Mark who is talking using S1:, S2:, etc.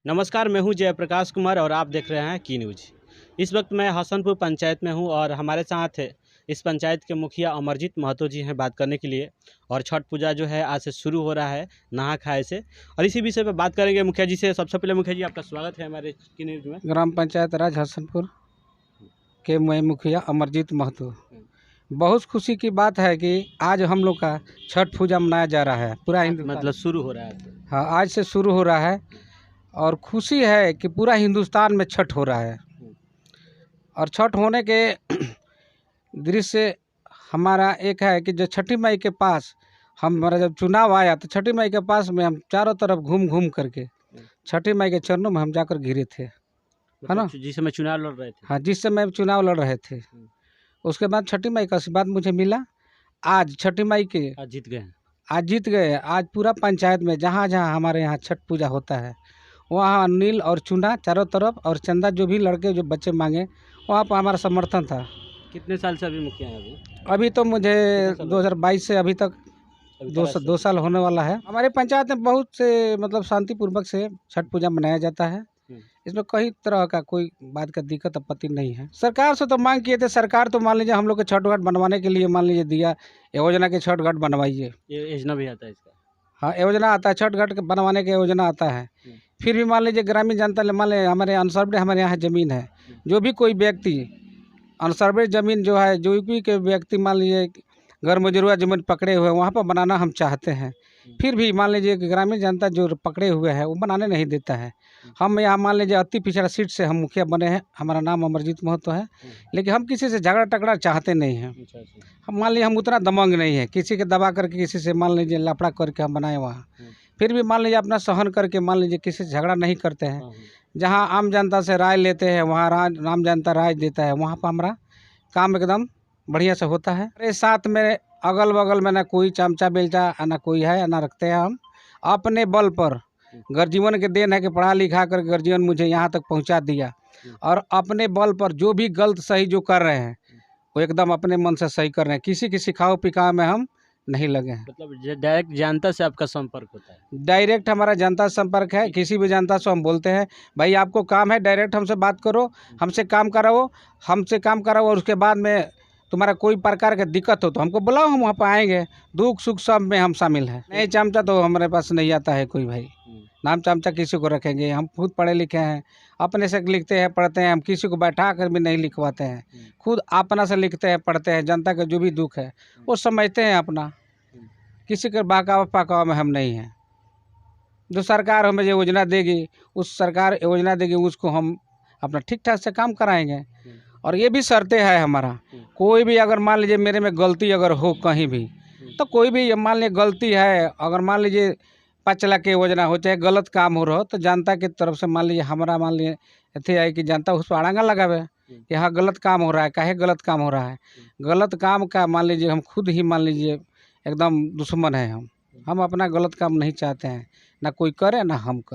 S1: नमस्कार, मैं हूं जयप्रकाश कुमार और आप देख रहे हैं की न्यूज़। इस वक्त मैं हसनपुर पंचायत में हूं और हमारे साथ इस पंचायत के मुखिया अमरजीत महतो जी हैं बात करने के लिए। और छठ पूजा जो है आज से शुरू हो रहा है नहा खाए से, और इसी विषय पर बात करेंगे मुखिया जी से। सबसे पहले मुखिया जी आपका स्वागत है हमारे की न्यूज़ में।
S2: ग्राम पंचायत राज हसनपुर के मैं मुखिया अमरजीत महतो। बहुत खुशी की बात है कि आज हम लोग का छठ पूजा मनाया जा रहा है पूरा हिंदुस्तान।
S1: मतलब शुरू हो रहा है।
S2: हाँ, आज से शुरू हो रहा है और खुशी है कि पूरा हिंदुस्तान में छठ हो रहा है। और छठ होने के दृश्य हमारा एक है कि जो छठी माई के पास हमारा जब चुनाव आया तो छठी माई के पास में हम चारों तरफ घूम घूम करके छठी माई के चरणों में हम जाकर घिरे थे, है ना।
S1: जिस समय चुनाव लड़ रहे थे।
S2: हाँ, जिस समय चुनाव लड़ रहे थे उसके बाद छठी माई का आशीर्वाद मुझे मिला। आज छठी माई के
S1: आज जीत गए।
S2: आज जीत गए। आज पूरा पंचायत में जहाँ जहाँ हमारे यहाँ छठ पूजा होता है वहाँ नील और चूना चारों तरफ और चंदा जो भी लड़के जो बच्चे मांगे वहाँ पर हमारा समर्थन था।
S1: कितने साल से अभी मुखिया हैं
S2: अभी तो मुझे 2022 से अभी तक दो साल होने वाला है। हमारे पंचायत में बहुत से मतलब शांतिपूर्वक से छठ पूजा मनाया जाता है। इसमें कई तरह का कोई बात का दिक्कत आपत्ति नहीं है। सरकार से तो मांग किए थे, सरकार तो मान लीजिए हम लोग के छठ घाट बनवाने के लिए मान लीजिए दिया योजना के छठ घाट बनवाइए।
S1: ये योजना भी आता है इसका।
S2: हाँ, योजना आता है, छठ घाट बनवाने के योजना आता है। फिर भी मान लीजिए ग्रामीण जनता मान लीजिए हमारे अनसर्वेड हमारे यहाँ ज़मीन है, जो भी कोई व्यक्ति अनसर्वेड ज़मीन जो है जो भी के व्यक्ति मान लीजिए घर मजरूआ ज़मीन पकड़े हुए हैं वहाँ पर बनाना हम चाहते हैं। फिर भी मान लीजिए कि ग्रामीण जनता जो पकड़े हुए हैं वो बनाने नहीं देता है। हम यहाँ मान लीजिए अति पिछड़ा सीट से हम मुखिया बने हैं, हमारा नाम अमरजीत महतो है। लेकिन हम किसी से झगड़ा टकरा चाहते नहीं हैं। हम मान लीजिए हम उतना दमंग नहीं है किसी के दबा करके किसी से मान लीजिए लफड़ा करके हम बनाए वहाँ। फिर भी मान लीजिए अपना सहन करके मान लीजिए किसी से झगड़ा नहीं करते हैं। जहाँ आम जनता से राय लेते हैं वहाँ आम जनता राय देता है, वहाँ पर हमारा काम एकदम बढ़िया से होता है। मेरे साथ में अगल बगल में ना कोई चमचा बेलचा ना कोई है ना रखते हैं। हम अपने बल पर गर्जीवन के देन है कि पढ़ा लिखा कर गर्जीवन मुझे यहाँ तक पहुँचा दिया। और अपने बल पर जो भी गलत सही जो कर रहे हैं वो एकदम अपने मन से सही कर रहे हैं। किसी की सिखाओ पिखाओ में हम नहीं लगे हैं।
S1: मतलब डायरेक्ट जनता से आपका संपर्क होता है।
S2: डायरेक्ट हमारा जनता से संपर्क है। किसी भी जनता से हम बोलते हैं भाई आपको काम है डायरेक्ट हमसे बात करो, हमसे काम कराओ और उसके बाद में तुम्हारा कोई प्रकार का दिक्कत हो तो हमको बुलाओ, हम वहाँ पर आएंगे। दुख सुख सब में हम शामिल हैं। नहीं चमचा तो हमारे पास नहीं आता है कोई भाई। नाम चमचा किसी को रखेंगे? हम खुद पढ़े लिखे हैं, अपने से लिखते हैं पढ़ते हैं। हम किसी को बैठा कर भी नहीं लिखवाते हैं, खुद अपना से लिखते हैं पढ़ते हैं। जनता का जो भी दुख है वो समझते हैं अपना। किसी के बहकावा पहकावा में हम नहीं हैं। जो सरकार हमें जो योजना देगी उस सरकार योजना देगी उसको हम अपना ठीक ठाक से काम कराएंगे। और ये भी शर्तें है हमारा, कोई भी अगर मान लीजिए मेरे में गलती अगर हो कहीं भी तो कोई भी मान लीजिए गलती है, अगर मान लीजिए 5 लाख की योजना हो चाहे गलत काम हो रहा हो तो जनता की तरफ से मान लीजिए हमारा मान लीजिए ऐसे है कि जनता उस पर अड़ंगा लगावे कि हाँ गलत काम हो रहा है, काहे गलत काम हो रहा है। गलत काम का मान लीजिए हम खुद ही मान लीजिए एकदम दुश्मन है। हम अपना गलत काम नहीं चाहते हैं, ना कोई करे ना हम करें।